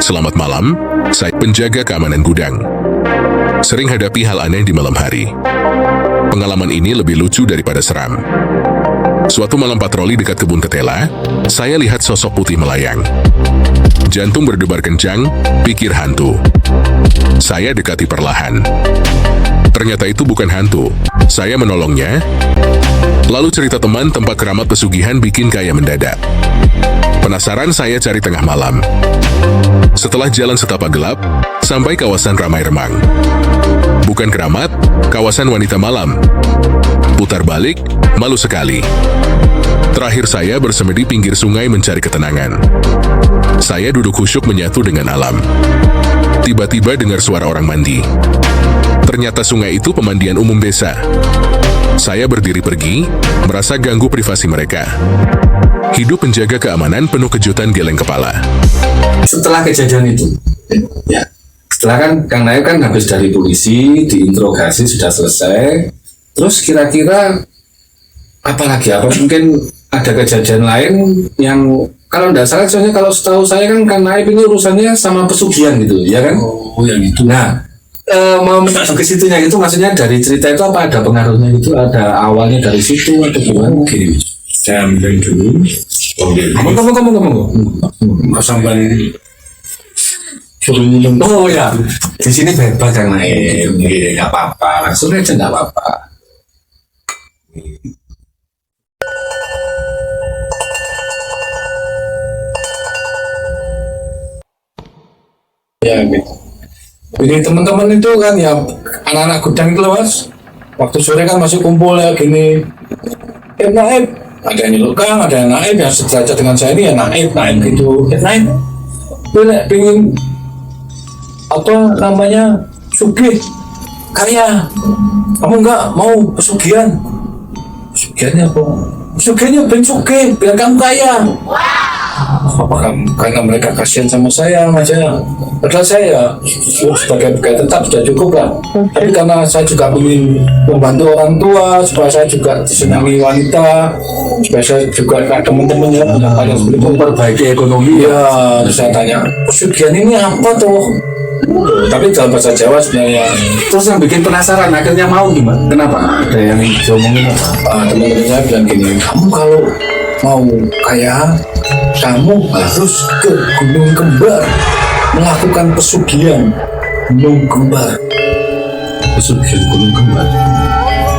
Selamat malam, saya penjaga keamanan gudang. Sering hadapi hal aneh di malam hari. Pengalaman ini lebih lucu daripada seram. Suatu malam patroli dekat kebun ketela, saya lihat sosok putih melayang. Jantung berdebar kencang, pikir hantu. Saya dekati perlahan. Ternyata itu bukan hantu. Saya menolongnya. Lalu cerita teman tempat keramat pesugihan bikin kaya mendadak. Penasaran saya cari tengah malam. Setelah jalan setapak gelap, sampai kawasan ramai remang. Bukan keramat, kawasan wanita malam. Putar balik, malu sekali. Terakhir saya bersemedi pinggir sungai mencari ketenangan. Saya duduk khusyuk menyatu dengan alam. Tiba-tiba dengar suara orang mandi. Ternyata sungai itu pemandian umum desa. Saya berdiri pergi, merasa ganggu privasi mereka. Hidup penjaga keamanan penuh kejutan geleng kepala. Setelah kejadian itu, ya, setelah kan Kang Naif kan habis dari polisi, diinterogasi sudah selesai. Terus kira-kira apa lagi? Apa mungkin ada kejadian lain yang kalau tidak salah, soalnya kalau setahu saya kan Kang Naif ini urusannya sama pesugihan gitu, ya kan? Oh, yang itu. Nah, mau masuk ke situnya itu maksudnya dari cerita itu apa ada pengaruhnya itu? Ada awalnya dari situ atau gimana? Oke, saya ambil dulu. Kamu. Sampai suruh minum. Oh ya, di sini bebas Kang Naif, nggak apa-apa, langsung aja nggak apa-apa. Ya gitu. Jadi teman-teman itu kan ya anak-anak gudang itu loh Mas. Waktu sore kan masih kumpul ya gini. Naib, ada yang nyeluk Kang, ada yang Naib yang sederajat dengan saya ini ya Naib gitu. Naib, pengen apa namanya sugih kaya. Kamu nggak mau pesugihan? Pesugihannya apa? Pesugihannya pengen sugih, biar kamu kaya. Apakah karena mereka kasihan sama saya aja? Padahal saya sebagai pegawai tetap sudah cukup lah. Tapi karena saya juga ingin membantu orang tua, supaya saya juga disenangi wanita, supaya saya juga ada teman-teman yang banyak seperti Memperbaiki ekonomi. ya. Terus saya tanya, pesugihan ini apa tuh? Tapi dalam bahasa Jawa sebenarnya. Terus yang bikin penasaran, akhirnya mau gimana? Kenapa? Ada yang diomongin apa? Teman-teman saya bilang gini, kamu kalau mau kaya, kamu harus ke Gunung Kembar melakukan pesugihan Gunung Kembar. Pesugihan Gunung Kembar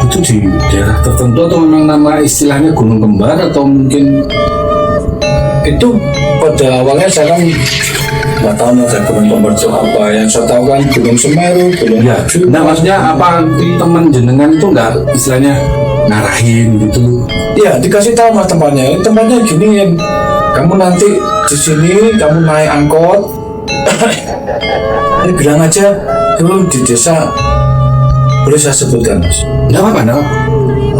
itu di daerah tertentu atau memang nama istilahnya Gunung Kembar atau mungkin Itu pada awalnya saya kan nggak tahu nih Gunung Kembar itu apa. Yang saya tahu kan Gunung Semeru, Gunung ya? Maju. Nah maksudnya apa teman jenengan itu nggak istilahnya ngarahin gitu? Ya dikasih tahu mas tempatnya. Tempatnya gini ya. Kamu nanti di sini kamu naik angkot. Ini bilang aja dulu di desa, boleh saya sebutkan mas. Nggak apa-apa.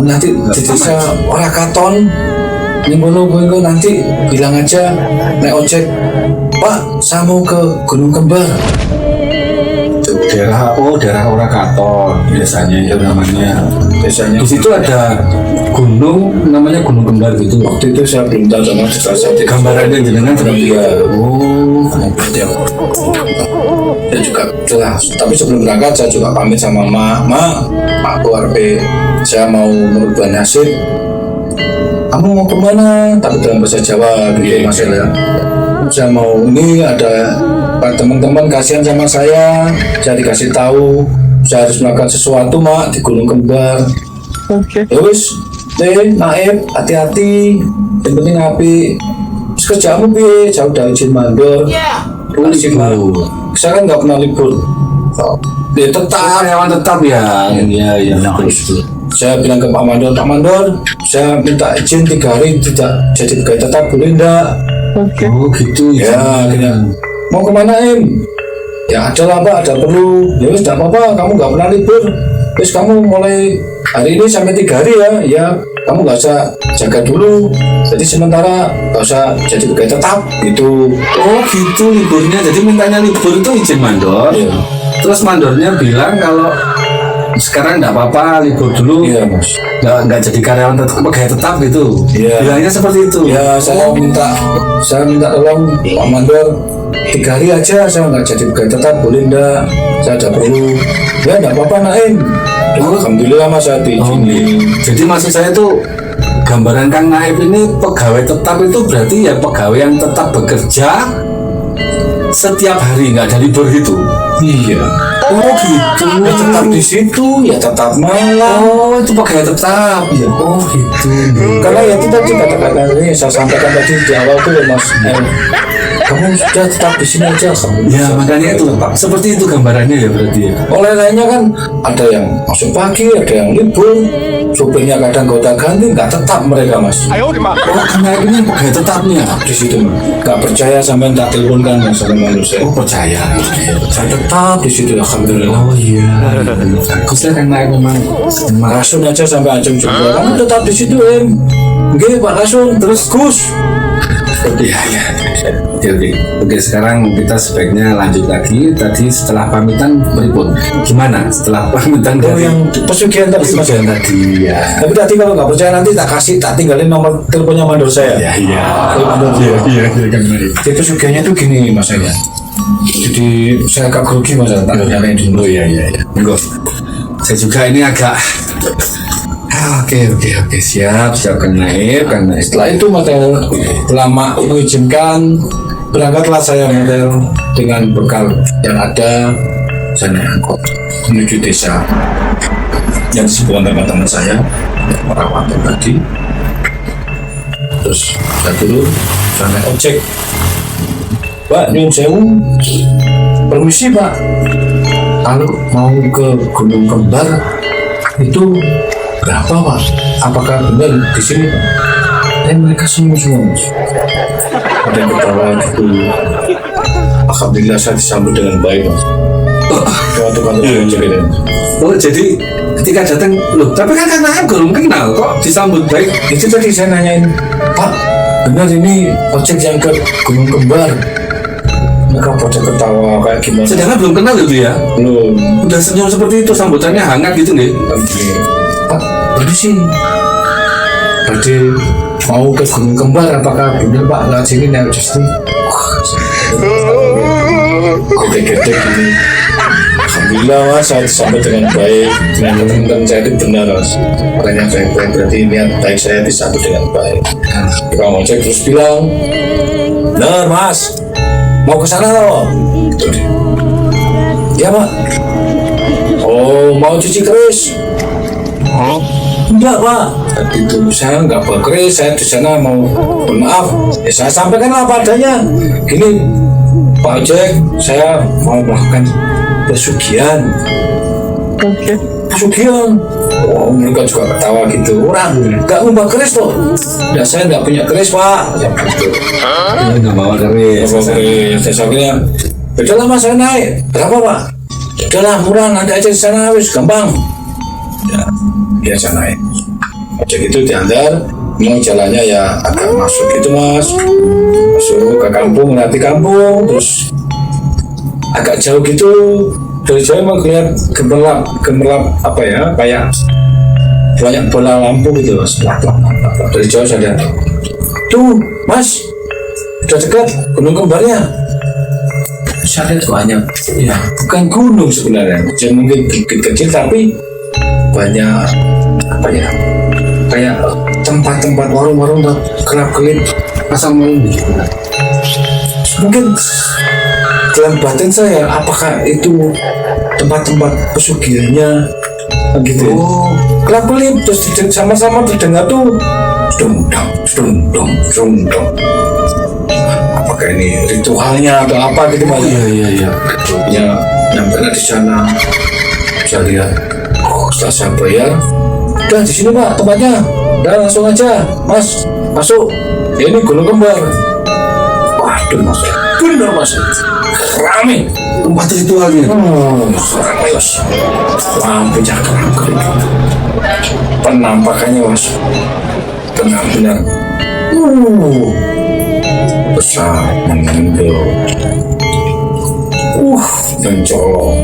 Nanti di desa Orakaton ini ngono nanti bilang aja naik ojek, Pak saya mau ke Gunung Kembar. Daerah Orakaton biasanya itu namanya. Biasanya Di situ ada gunung namanya Gunung Kembar gitu. waktu itu saya belum tahu sama saya Gambarannya jenengan seperti ya. Oh, Ya, ya juga jelas. Tapi sebelum berangkat saya juga pamit sama Aku RP, saya mau merubah nasib. Kamu mau kemana? Tapi dalam bahasa Jawa gitu mas ya. Saya mau ini ada teman-teman kasihan sama saya dikasih tahu saya harus melakukan sesuatu mak di Gunung Kembar. Terus, Naib, hati-hati, yang penting api. Terus kerjamu piye? Jauh dari izin mandor. Polisi saya kan nggak pernah libur. Ya tetap karyawan tetap ya. Iya. Terus saya bilang ke Pak Mandor, saya minta izin 3 hari tidak jadi pegawai tetap, boleh enggak? Oh gitu Ya, akhirnya mau kemana Ya ada lah Pak, ada perlu. Ya wis tidak apa-apa, kamu nggak pernah libur. Terus kamu mulai hari ini sampai 3 hari ya, kamu nggak usah jaga dulu. Jadi sementara nggak usah jadi pegawai tetap gitu. Oh gitu liburnya. Jadi mintanya libur itu izin mandor. Ya. Terus mandornya bilang kalau sekarang nggak apa-apa libur dulu, Iya mas. nggak jadi karyawan tetap, pegawai tetap gitu. Iya. Bilangnya seperti itu. Ya saya minta tolong Pak Mandor 3 hari aja saya nggak jadi pegawai tetap, boleh nggak? Saya ada perlu. Ya nggak apa-apa Naim. Alhamdulillah mas saya diizinin. Jadi maksud saya tuh gambaran Kang Naib ini pegawai tetap itu berarti ya pegawai yang tetap bekerja setiap hari, nggak ada libur gitu. Iya. Oh gitu. Ya tetap di situ, ya tetap malam. Oh itu pegawai tetap. Iya. Oh gitu. Karena ya itu tadi kata-kata ini saya sampaikan tadi di awal tuh mas, kamu sudah tetap di sini aja kamu. Ya makanya itu seperti itu gambarannya ya berarti ya. Oleh lainnya kan ada yang masuk pagi, ada yang libur, supirnya kadang gonta-ganti, nggak tetap mereka mas. Oh Kang Naib ini pegawai tetapnya. Di situ mas, nggak percaya sampai tak teleponkan mas sama manusia. Oh percaya. Saya tetap di situ alhamdulillah. Oh iya. Bagusnya Kang Naib memang. Rasun aja sampai Acung jempol, kamu tetap di situ Nggih Pak Rasun, terus Gus. Iya, iya. Oke, sekarang kita sebaiknya lanjut lagi. Tadi setelah pamitan berikut gimana? Setelah pamitan Oh dari yang pesugihan tadi mas. pesugihan tadi ya. Tapi tadi kalau nggak percaya nanti tak tinggalin nomor teleponnya mandor saya. Iya, iya. Mandor saya. Iya, Kang Naib. Jadi pesugihannya tuh gini mas saya. Jadi saya agak grogi mas, tak nyalain dulu. Oh iya, iya, iya. Monggo. Saya juga ini agak Oke, siap Kang Naib. Setelah itu model lama mengizinkan, berangkatlah saya model dengan bekal yang ada, saya naik angkot menuju desa yang disebut teman-teman saya orang Wanten tadi. Terus saya turun, saya naik ojek. Pak, nyun sewu, permisi Pak, kalau mau ke Gunung Kembar itu berapa Pak? Apakah benar di sini Pak? Dan mereka semua. Ada yang ketawa gitu. Alhamdulillah saya disambut dengan baik Mas. Waktu kantor ojek itu. Oh jadi ketika datang loh, tapi kan Kang Naib belum kenal kok disambut baik. Itu tadi saya nanyain, Pak, benar ini ojek yang ke Gunung Kembar? Mereka pada ketawa kayak gimana? Sedangkan belum kenal gitu ya. Belum. Udah senyum seperti itu, sambutannya hangat gitu nih. Pak, berarti sih berarti mau ke Gunung Kembar, apakah benar Pak lewat sini naik justru gede-gede gini. Alhamdulillah Mas, saya disambut dengan baik dengan teman-teman saya itu benar Mas, makanya saya berarti niat baik saya disambut dengan baik. Tukang ojek terus bilang, benar Mas, mau ke sana loh. Ya Pak. Oh, mau cuci keris? Enggak Pak, itu saya nggak berkeris, saya di sana mau bermaaf. Ya, saya sampaikan apa adanya. Gini Pak Ojek, saya mau melakukan pesugihan. Pesugihan. Oh, mereka juga ketawa gitu. Orang nggak ngubah keris loh. Ya saya nggak punya keris Pak. Ya gitu. Nggak bawa keris. Nggak bawa keris. Saya bilang, udahlah Mas saya naik. Berapa Pak? Udahlah murah, nanti aja di sana wis gampang. Ya, biasa naik. Ojek itu diantar, memang jalannya ya agak masuk gitu Mas, masuk ke kampung, nanti kampung, terus agak jauh gitu, dari jauh emang kelihatan gemerlap apa ya, kayak banyak bola lampu gitu Mas, dari jauh saya lihat, tuh Mas, udah dekat Gunung Kembarnya. Saya lihat banyak, ya bukan gunung sebenarnya, jadi mungkin kecil tapi banyak apa ya, kayak tempat-tempat warung-warung kelap-kelip pasang malam gitu. Mungkin dalam batin saya apakah itu tempat-tempat pesugihannya gitu. Oh, kelap-kelip terus sama-sama terdengar tuh dong. Apakah ini ritualnya atau apa gitu Mas? Iya. Ya, nyampe di sana saya lihat. Setelah saya bayar, udah di sini Pak tempatnya, udah langsung aja Mas masuk. Ya, ini Gunung Kembar. Waduh Mas, bener Mas, rame Tempat ritualnya. rame Mas, lampunya kerap-kerip, penampakannya Mas benar-benar besar, menonjol, mencolok.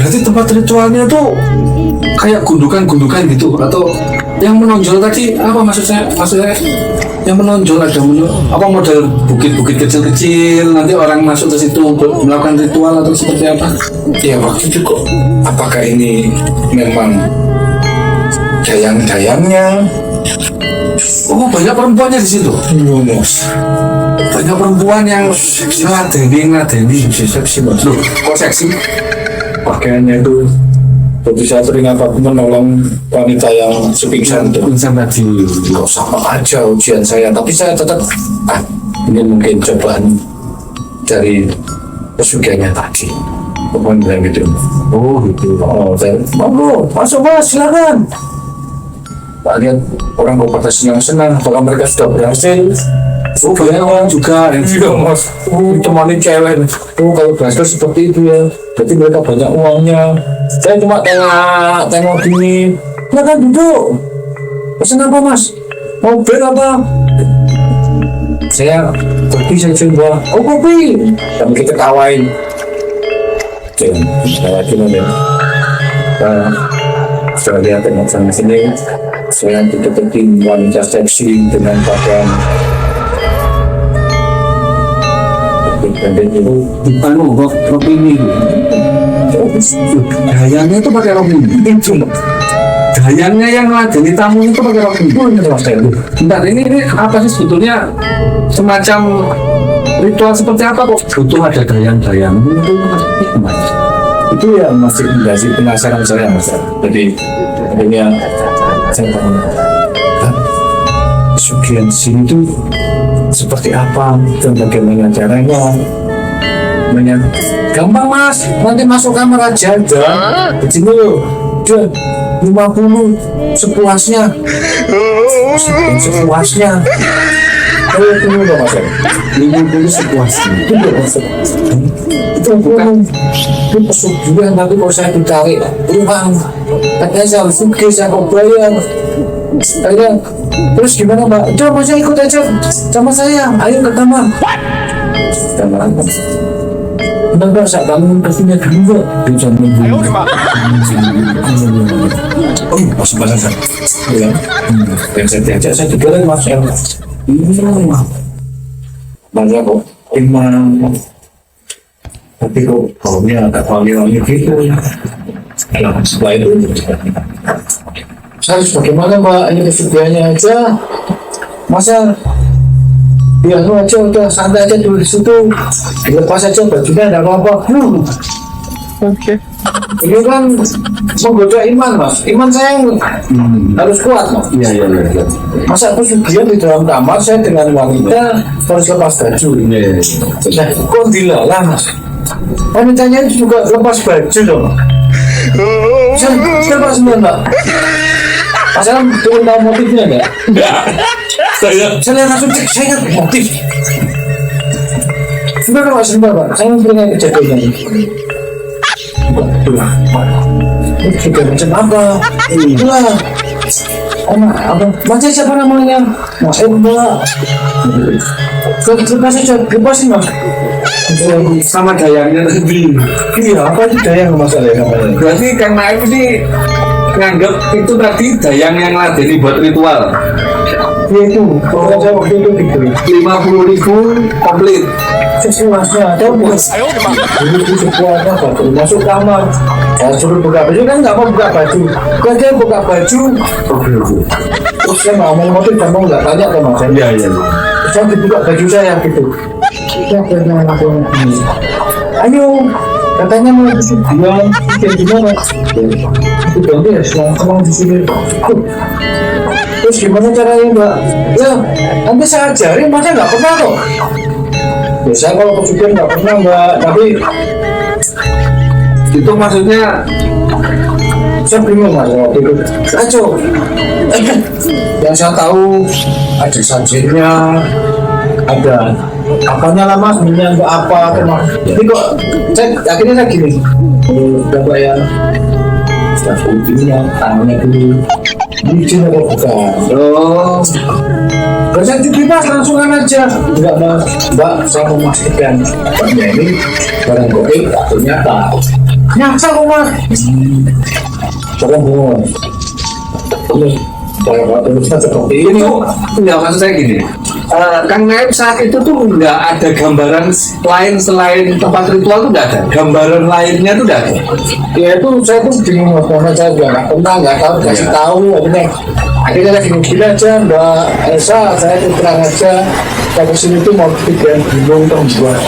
berarti tempat ritualnya tuh kayak gundukan-gundukan gitu, atau yang menonjol tadi apa maksudnya yang menonjol ada apa model bukit-bukit kecil-kecil, nanti orang masuk ke situ untuk melakukan ritual atau seperti apa? Ya waktu itu kok, apakah ini memang dayang-dayangnya? Oh, banyak perempuannya di situ. Mas, Banyak perempuan yang ngeladeni. seksi mas. Loh, kok seksi? Pakaiannya itu, jadi saya teringat aku menolong wanita yang sepingsan itu. Pingsan tadi. Kok sama aja ujian saya, tapi saya tetap ini mungkin cobaan dari pesugihannya tadi. Pokoknya bilang gitu. Oh, gitu. Oh, saya, monggo, masuk mas, silakan. Pak lihat orang kok pada senang-senang, apakah mereka sudah berhasil? Oh, banyak orang juga yang Iya mas, temanin cewek. Kalau berhasil seperti itu ya, berarti mereka banyak uangnya. Saya cuma tengok gini, silakan duduk. Pesan apa mas? Mobil apa? Saya kopi saya coba. Oh kopi. Dan kita ketawain. Saya gimana? Saya lihat tengok sana sini. Saya deketin wanita seksi dengan pakaian anu rok ini. Dayangnya itu pakai rok ini. Dayangnya yang ngeladeni tamu itu pakai rok ini. Bentar, ini apa sih sebetulnya, semacam ritual seperti apa kok butuh ada dayang-dayang itu mas? Itu ya masih penasaran saya mas. Jadi akhirnya saya tanya, pesugihan sini tuh seperti apa dan bagaimana caranya? Gampang mas, nanti masuk kamar aja. Di sini loh, udah 50 sepuasnya. Sepuasnya. Ayo tunggu dong mas. 50 sepuasnya. Itu bukan. Itu pesugihan, nanti kalau saya ditarik uang, katanya saya harus sugih, saya kok bayar. Akhirnya, terus gimana mbak? Udah mas ikut aja sama saya, ayo ke kamar. Kamar apa? Bentar saya bangun kesini dulu mbak. Oh mas saya. Ya, yang saya diajak saya juga lagi mas. Banyak kok imam. Tapi kok baunya agak wangi-wangi gitu. Nah, setelah itu saya harus bagaimana mbak, ini kesudahannya aja masa biar lu aja udah santai aja dulu di situ, dilepas aja bajunya ada apa-apa. Oke. Ini kan menggoda iman mas, iman saya harus kuat mas. Iya. Masa aku sugihan di dalam kamar saya dengan wanita harus lepas baju. Iya. Nah, kok dilalah mas? Wanitanya juga lepas baju dong. Saya lepas semua mbak. Masalah turun tahu motifnya enggak? Saya langsung cek, saya ingat motif. Sebentar pak, saya memberikan kejadiannya. Ini juga macam apa? Itulah apa? Macam siapa namanya? Mas Eba. Lepas aja, lepasin mas. Sama dayangnya tadi. Iya, apa itu dayang masalahnya namanya? Berarti Kang Naif ini nganggap itu tadi dayang yang ngeladeni buat ritual. Iya itu, kalau saya waktu itu gitu. 50.000 komplit. Sesuasnya, tahu mas? Ini sesuatu apa? Masuk kamar, saya suruh buka baju kan nggak mau buka baju. Kan dia buka baju. Terus saya mau motif, saya mau nggak tanya ke mas. Iya. Saya dibuka baju saya gitu. Saya pernah lakukan ini. Ayo, katanya mau kesugihan, kayak gimana? Itu ganti ya, selama di sini. Terus gimana caranya mbak? Ya, nanti saya ajarin, masa nggak pernah kok. Biasanya kalau kesugihan nggak pernah mbak, tapi Itu maksudnya saya bingung mas waktu itu. Aco, yang saya tahu ada sajiannya, ada apanya lah mas, minyak untuk apa mas. Jadi kok saya akhirnya saya gini, udah bayar sudah kulitnya, tangannya dulu izin atau bukan. oh Kalau saya bebas langsungan aja. Enggak mas, mbak saya mau memastikan mbaknya ini barang goib atau nyata. Nyasar kok mas. Jangan bohong. Saya waktu seperti ini. Itu nggak, maksud saya gini, Kang Naib saat itu tuh nggak ada gambaran lain selain tempat ritual tuh nggak ada, gambaran lainnya tuh nggak ada. Ya itu saya tuh bingung karena saya juga nggak pernah, nggak tahu, kasih tahu akhirnya lagi gini aja Mbak Elsa, saya tuh terang aja saya kesini tuh mau bikin bingung dong buat.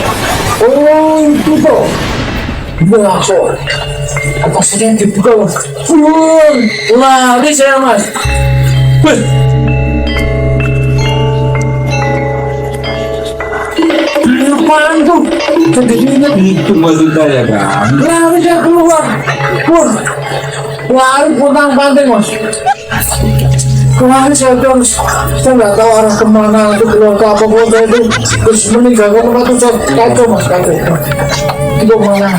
Oh itu tuh. Wah kok atasnya dibuka mas. Lari saya mas. Apaan tuh? Jadinya Itu maksud saya kan. lari saya keluar. Lari pulang pantai mas. Kemarin saya terus, saya nggak tahu arah kemana itu keluar ke apa pun saya itu terus meninggalkan tempat itu saya kacau mas kacau. Itu mana?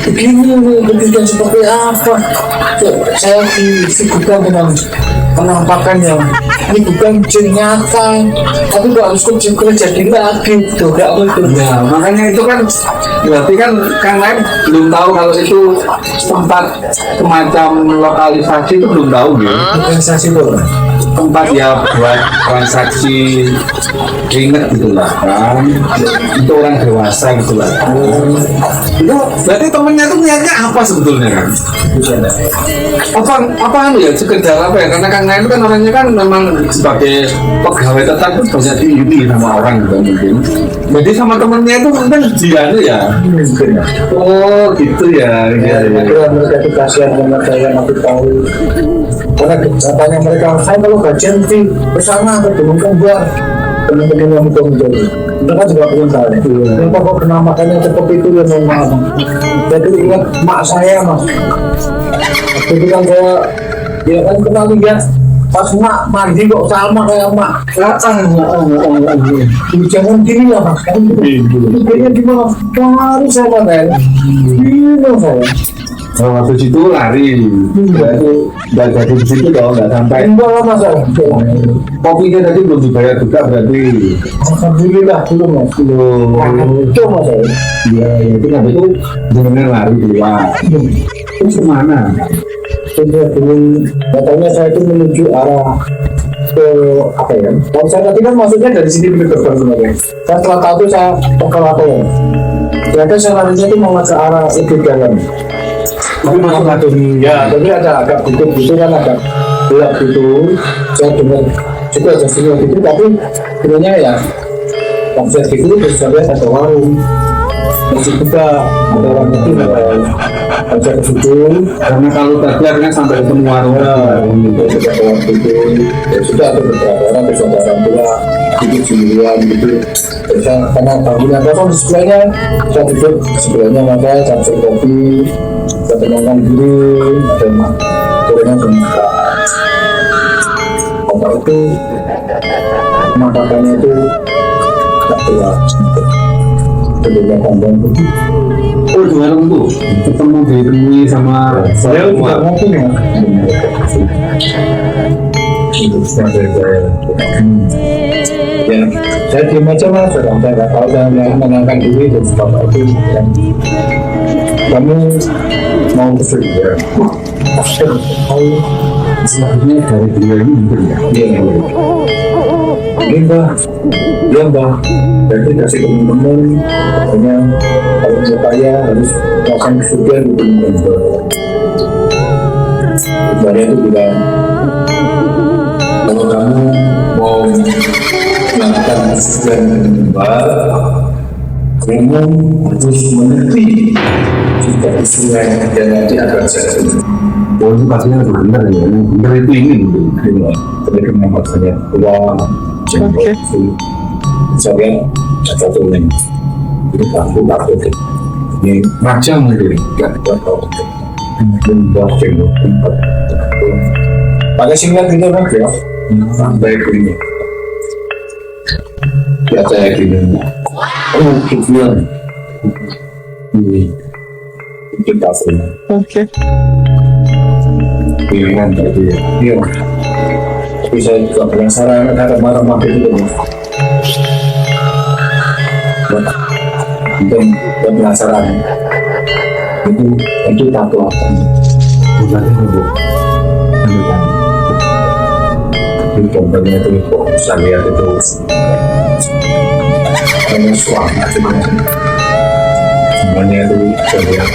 Begini nih, kejadian seperti apa? Saya disibukkan dengan penampakan yang ini bukan jin nyata, tapi kok harus kucing jadi lagi, tuh gak betul. Ya, makanya itu kan berarti kan Kang Naib belum tahu kalau itu tempat semacam lokalisasi itu belum tahu ya. Organisasi itu Tempat ya buat transaksi keringet gitu lah kan, itu orang dewasa gitu lah. Itu berarti temennya tuh niatnya apa sebetulnya kan? Apa ya, sekedar apa ya, karena Kang Naib kan orangnya kan memang sebagai pegawai tetap itu banyak diikuti sama orang gitu mungkin. Jadi sama temennya itu mungkin dia ya. Oh gitu ya. mereka itu kasihan sama saya, nanti tahu karena katanya mereka saya kalau gajian di bersama atau dengan kembar teman-teman yang itu mereka juga punya saya kenapa kok penampakannya seperti itu ya memang. Jadi ingat mak saya mas, itu kan saya dia kan kenal dia pas mak mandi kok sama kayak mak jangan gini lah mas kan kayaknya gimana harus sama kan bingung saya. Waktu itu lari, berarti nggak jadi di situ dong, nggak sampai. Enggak lah mas, Kopinya tadi belum dibayar juga berarti. alhamdulillah belum mas, itu mas saya. Iya, itu kan itu dengan lari keluar. Terus kemana? Sudah belum, katanya saya itu menuju arah ke apa ya? Kalau saya tadi kan maksudnya dari sini ke depan sebenarnya. Saya setelah tahu saya bakal apa ya? Ternyata saya larinya itu mau ke arah itu jalan. Tapi masuk lagi ya, tapi ada agak bukit gitu kan, agak gelap gitu. Saya dengar juga ada sinyal gitu, tapi sebenarnya ya konsep gitu terus saya lihat ada warung. Masih juga ada orang itu saya ke situ Karena kalau tadi akhirnya sampai ketemu warung. sudah ke waktu itu ya sudah ada beberapa orang bersaudara tua duduk sendirian gitu. Terus karena tahunya kosong di sebelahnya, saya duduk sebelahnya maka saya kopi, saya tenangkan diri, dan turunnya ke muka. Kalau itu makakannya itu tak tua, kedua kandang itu. Oh, di warung tuh ketemu ditemui sama Saya juga ngopi ya. Ya, saya diam aja mas, saya nggak tahu saya menangkan diri dan bapak itu. Kamu mau kesini ya? sebenarnya dari dia ini mungkin ya. Iya. Ini mbak, iya mbak. Jadi kasih teman-teman, katanya kalau supaya harus melakukan kesugihan gitu mbak. Sebenarnya itu bilang, kalau kamu mau melakukan kesugihan mbak, kamu harus menepi jika usulan dan nanti akan saya. Oh, itu pastinya lebih benar ya. Benar itu ingin gitu. Tapi kenapa saya uang jemput saya ada tuh yang ini takut ini Macam gitu. nggak tahu mungkin buat jemput pakai singkat gitu kan ya sampai ini ya saya gini oh kecil ini kita semua pilihan tadi ya iya tapi saya juga penasaran ada marah-marah itu dan penasaran itu tato apa? Bukan itu. Di kompanya itu kok saya lihat itu hanya suara semuanya itu terlihat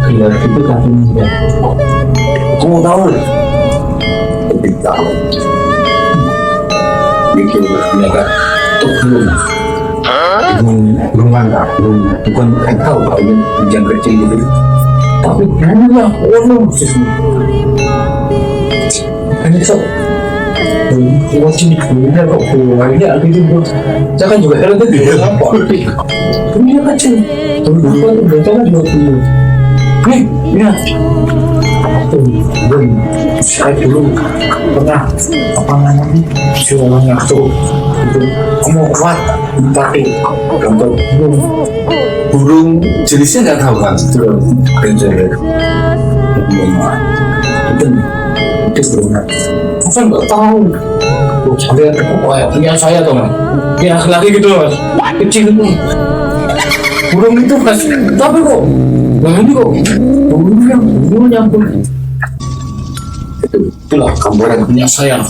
gila itu katanya aku mau tahu tapi tahu itu ternyata itu belum mantap bukan tahu kalau yang kecil gitu tapi banyak orang hanya so wajib punya kok punya gitu saya kan juga heran tadi apa punya kecil udah tahu juga punya ya belum saya dulu pernah apa namanya jualan tuh itu kamu kuat tapi gambar Burung jenisnya nggak tahu kan? itu saya nggak tahu sampai kayak punya saya tuh mas punya laki gitu mas kecil itu burung itu mas tapi kok ini kok burungnya pun itulah gambaran punya saya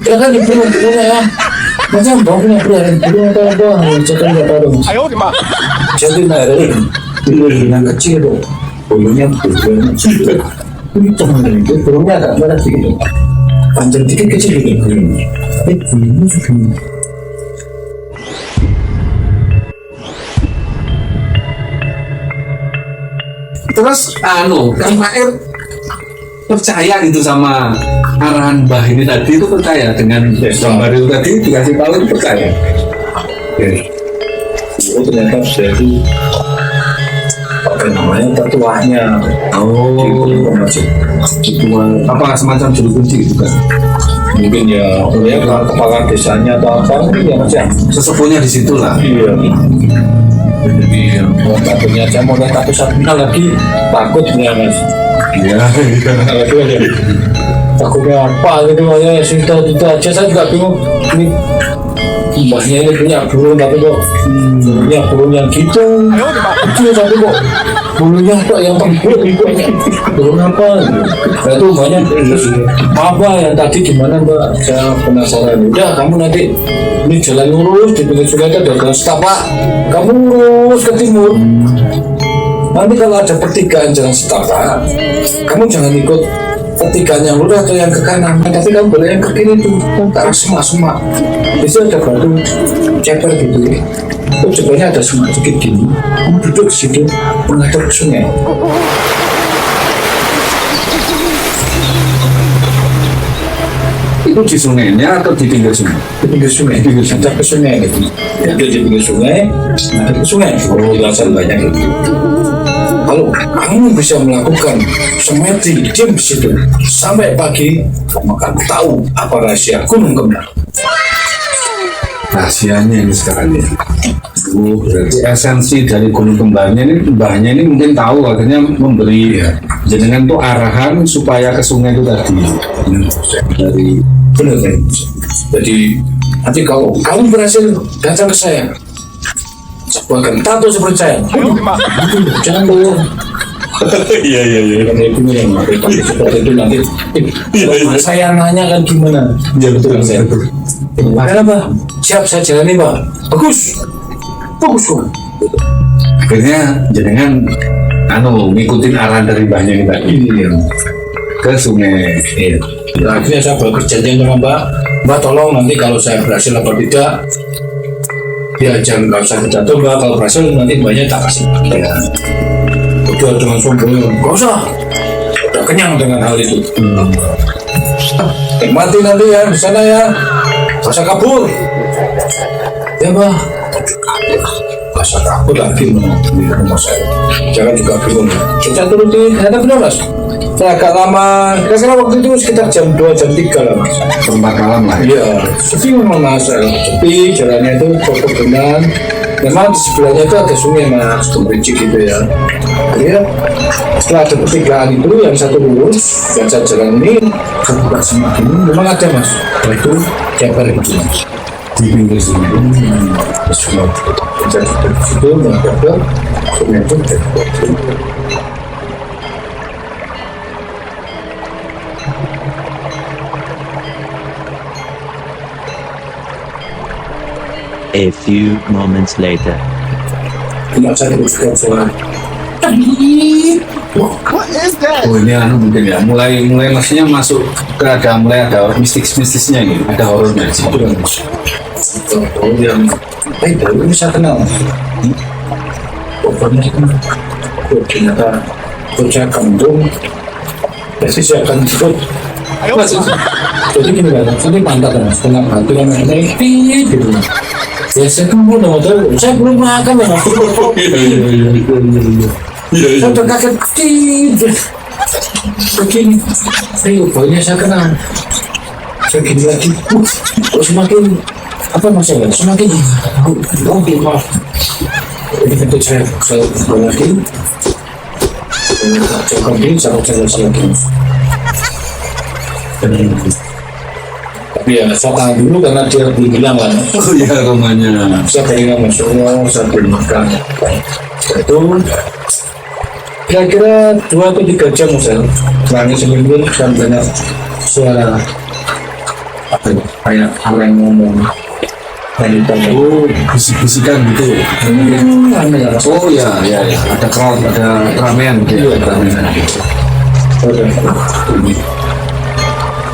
ya kan di burungnya ya macam burungnya burung atau apa jangan nggak tahu jadi dari yang kecil tuh burungnya ini teman itu burungnya agak berat sedikit panjang dikit kecil gitu burungnya tapi burungnya juga Terus Kang Maer percaya gitu sama arahan Mbah ini tadi, itu percaya dengan gambar itu tadi dikasih tahu, itu percaya. Oh ternyata jadi apa namanya tertuanya Apa semacam juru kunci gitu kan? mungkin ya kepala desanya atau apa mungkin ya macam Sesepuhnya di situ lah. iya jadi takutnya saya mau lihat tapi satu lagi takut ya mas Iya. lagi aja takutnya apa gitu aja sudah itu aja saya juga bingung ini mbahnya ini punya burung tapi kok punya burung yang gitu kecil tapi kok bulunya kok yang tembul burung apa nah itu banyak apa yang tadi gimana mbak saya penasaran udah kamu nanti ini jalan lurus di pinggir sungai itu ada jalan setapak kamu lurus ke timur nanti kalau ada pertigaan jalan setapak kamu jangan ikut pertigaan yang lurus atau yang ke kanan tapi kamu boleh yang ke kiri itu ke arah semak-semak di situ ada batu ceper gitu ya itu sebenarnya ada semak sedikit gini kamu duduk di situ menghadap ke sungai Itu di sungainya atau di pinggir sungai? di pinggir sungai, menghadap ke sungai gitu. Jadi di pinggir sungai, menghadap ke sungai. Penjelasan banyak gitu. Kalau kamu bisa melakukan semetri diam di situ sampai pagi, kamu akan tahu apa rahasia Gunung Kembar. Rahasianya ini sekarang ya. Berarti esensi dari Gunung Kembarnya ini, mbahnya ini mungkin tahu, akhirnya memberi jenengan tuh arahan supaya ke sungai itu tadi. Dari benar kan? Jadi nanti kalau kamu berhasil datang ke saya buatkan tato seperti saya. Jangan dulu. Iya. Karena itu yang seperti itu nanti. Saya nanya kan gimana? Ya betul saya. Kenapa? Siap saya jalani pak. Bagus kok. Akhirnya jenengan ngikutin arahan dari mbahnya ini tadi ke sungai. Iya. Akhirnya saya bekerja sama Mbak tolong nanti kalau saya berhasil atau tidak ya jangan nggak usah kita coba kalau berhasil nanti banyak tak kasih ya udah dengan sombong nggak usah udah kenyang dengan hal itu nikmati nanti ya di sana ya nggak usah kabur ya Mbak nggak usah kabur lagi di rumah saya jangan juga bingung kita turutin ternyata benar mas saya agak lama, kira-kira waktu itu sekitar jam 2, jam 3 lah mas Malam lah. iya, sepi memang mas, sepi, jalannya itu perkebunan memang di sebelahnya itu ada sungai mas, Kembecik gitu ya jadi setelah ada pertigaan itu, yang satu lurus yang saya jalan ini, terbuka semakin memang ada mas, itu ceper gitu mas di pinggir sini. Semua jadi dari situ menghadap ke sungai itu. A few moments later. Tidak saya teruskan suara. Oh ini mungkin ya, mulai maksudnya masuk ke mulai ada mistisnya ini, ada horornya di situ kan. Oh yang, baru ini saya kenal. Pokoknya itu, ternyata saya kandung, jadi saya akan sebut. Jadi gini kan, ini pantat kan, setengah batu yang ini gitu. Ya saya kan mau tahu, saya belum makan ya, saya udah kaget kecil, begini, banyak saya kenal, saya gini lagi, kok semakin apa masalah, semakin lebih maaf, jadi ketika saya lagi, saya kembali, saya lagi. Tapi ya saya tahan dulu karena dia belum bilang kan. Oh iya rumahnya. Saya pengen masuknya, saya belum makan. Itu kira-kira 2 atau 3 jam saya nangis seminggu dan banyak suara apa ya, kayak orang ngomong wanita. Oh bisik-bisikan gitu. Oh ya ada crowd, ada ramean gitu. Iya, ramean.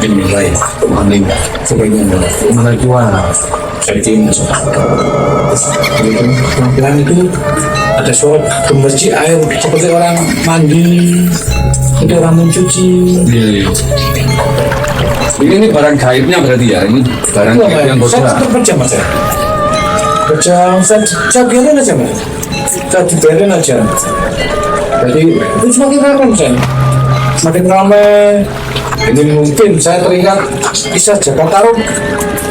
Ini lain, paling sebagian mulai tua, saya masuk. Pelan itu ada suara gemercik air seperti orang mandi, seperti orang mencuci. Iya. Ini barang gaibnya berarti ya, ini barang gaib yang bocor. Saya terpejam mas ya. Pejam, saya biarin aja mas. Saya dibiarin aja. Jadi itu semakin ramai saya. Semakin ramai. Ini mungkin saya teringat kisah Jakarta Rup.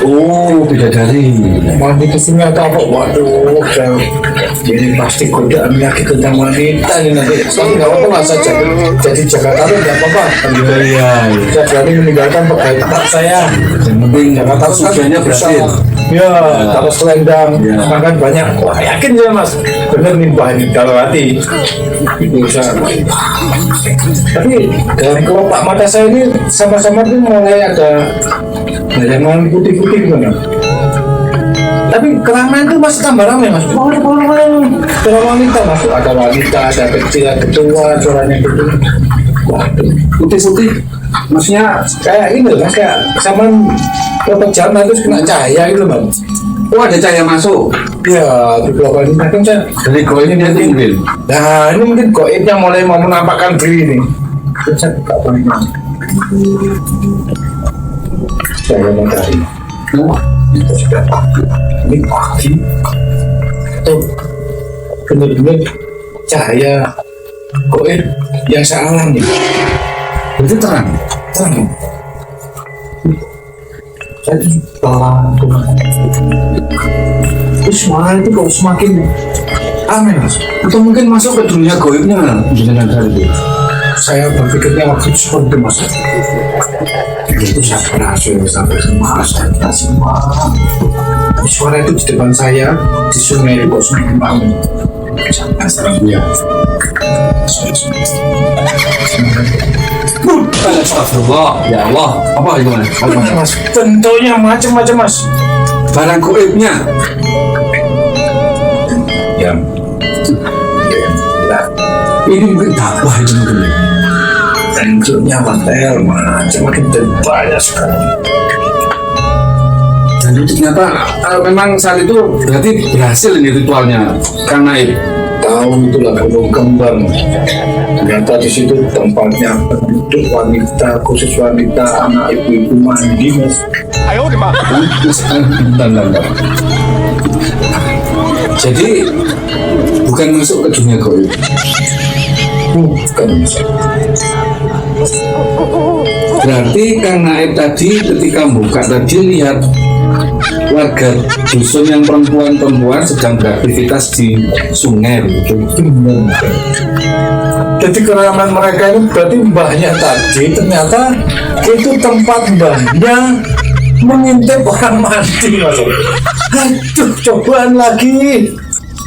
Oh bidadari. Mandi ke sini atau apa? Waduh, ini pasti godaan lagi tentang wanita ini nanti. Tapi nggak apa-apa lah saja. Jadi Jakarta Rup nggak apa-apa. Iya. Saya berani meninggalkan pegawai tempat saya. Yang penting Jakarta Rup tujuannya berhasil. Ya, kalau selendang, makan banyak. Wah, yakin saya mas, bener nih bahan kalau hati. Itu saya. Tapi dalam kelopak mata saya ini sama-sama tuh mulai ada bayangan putih-putih kan. Tapi keramaian itu masih tambah ramai mas. Ada wanita masuk, ada wanita, ada kecil, ada tua, suaranya gitu. Waduh, Putih-putih. Maksudnya kayak ini mas, kayak zaman kelopak jalan terus kena cahaya gitu mas. oh ada cahaya masuk. Ya, di kelopak ini kan saya. Dari goibnya dia mungkin. Nah, ini mungkin goibnya mulai mau menampakkan diri nih. Saya buka poinnya. Saya mencari. Itu sudah pagi. Ini pagi. Itu benar-benar cahaya goib yang saya alami. Itu terang. Terang. Saya pelan. Terus suara itu kok semakin aneh mas. Atau mungkin masuk ke dunia goibnya bidadari itu. Saya berpikirnya waktu itu seperti mas. Itu saya berhasil sampai semua. Suara itu di depan saya di sungai itu kok semakin bangun. Sampai sekarang ya. Astagfirullah, ya Allah, apa gimana? Mas, bentuknya macam-macam mas. Barang goibnya. Ya. Ini mungkin dakwah itu mungkin. Bentuknya hotel macam-macam dan banyak sekali. Dan itu ternyata memang saat itu berarti berhasil ini ritualnya karena itu. Tahu itulah gunung kembang. Ternyata di situ tempatnya penduduk wanita, khusus wanita, anak ibu-ibu mandi mas. Bentar. Jadi bukan masuk ke dunia goib. Bukan mas. Berarti Kang Naib tadi ketika buka tadi lihat warga dusun yang perempuan sedang beraktivitas di sungai gitu. Jadi keramaian mereka ini berarti mbahnya tadi ternyata itu tempat mbahnya mengintip orang mati Mas. Aduh, cobaan lagi.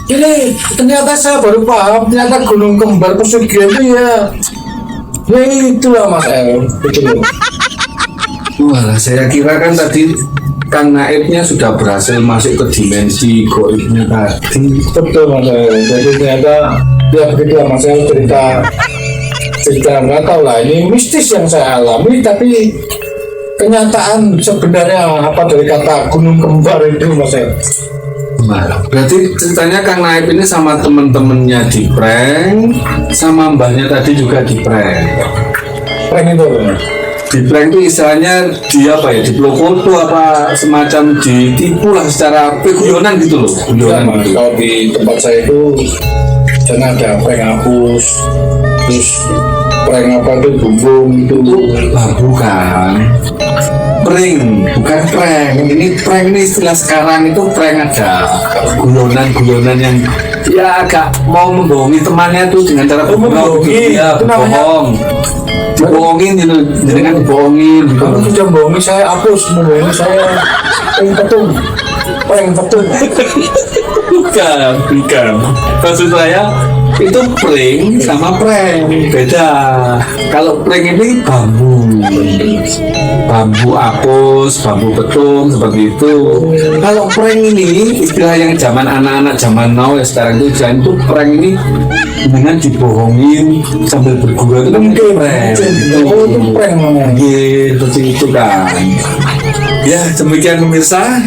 Ini ternyata saya baru paham, ternyata gunung kembar pesugihan itu ya itulah Mas betul. Wah, saya kira kan tadi Kang Naibnya sudah berhasil masuk ke dimensi goibnya tadi. Betul Mas. Jadi ternyata ya begitulah Mas, cerita nggak tahu lah, ini mistis yang saya alami, tapi kenyataan sebenarnya apa dari kata gunung kembar itu Mas. Nah, berarti ceritanya Kang Naib ini sama temen-temennya di prank, sama mbahnya tadi juga di prank. Prank itu Di prank itu istilahnya dia apa ya, diplofoto apa semacam ditipu lah secara guyonan gitu loh, guyonan Mas. gitu. Kalau di tempat saya itu jangan ada prank hapus, terus prank apa itu bumbung itu. Lah bukan bukan prank. Ini prank ini istilah sekarang itu prank, ada guyonan yang ya agak mau membohongi temannya tuh dengan cara membohongi. ya Itu namanya- berbohong, dibohongin gitu, dengan dibohongin gitu. Kamu sudah bohongi saya, hapus, membohongi saya. Prank betul. Bukan. Maksud saya itu prank sama prank beda. Kalau prank ini bambu apus, bambu betung seperti itu. Kalau prank ini istilah yang zaman anak-anak zaman now ya sekarang itu jangan itu prank ini dengan dibohongin sambil bergurau itu kan prank. Oh, itu prank namanya. Seperti itu kan. Ya, demikian pemirsa,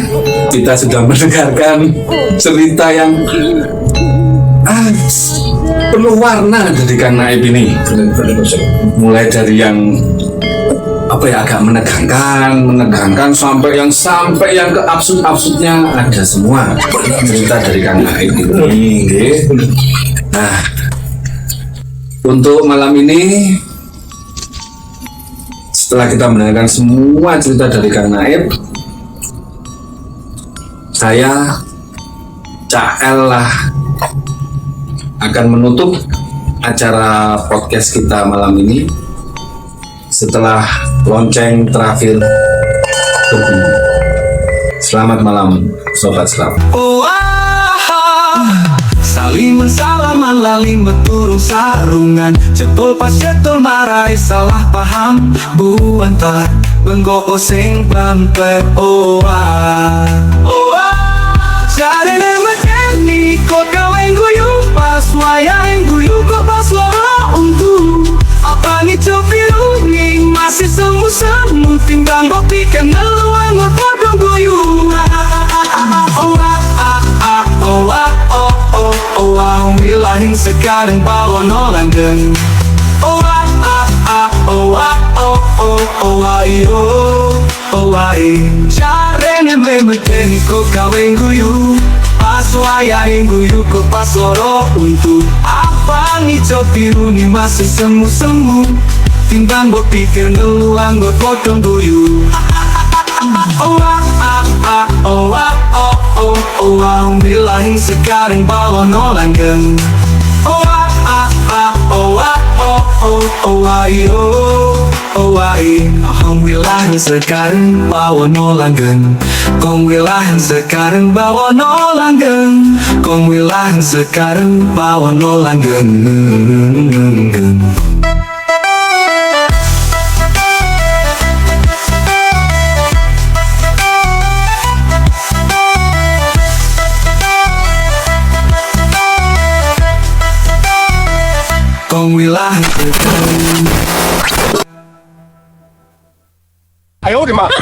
kita sudah mendengarkan cerita yang penuh warna dari Kang Naib ini. Mulai dari yang apa ya, agak menegangkan sampai yang ke absurd-absurdnya ada semua cerita dari Kang Naib ini. Nggih. Nah, untuk malam ini setelah kita mendengarkan semua cerita dari Kang Naib, saya Cael lah akan menutup acara podcast kita malam ini setelah lonceng terakhir berbunyi. Selamat malam Sobat Selam. Saling mensalaman laling beturung sarungan Cetul pas cetul marai salah paham buantar Benggoko sing bampe Jare nemakeni kok kaweng guyu pas wayang guyu kok pas loro untu Apa nih copiru ning masih semu-semu timbang bokti kenal wangot podong guyu Wilahing sekarang bawa nolanggeng Jarene memeteni ko kaweng guyu Pas wayang guyu ko pas loro untuk Apa ngico biru ni masih semu-semu Timbang bok pikir ngeluang got potong guyu Bilahing sekarang bawa nolanggeng Bilahing sekarang bawa nolanggeng Bilahing sekarang bawa nolanggeng Bilahing sekarang bawa nolanggeng Bilahing sekarang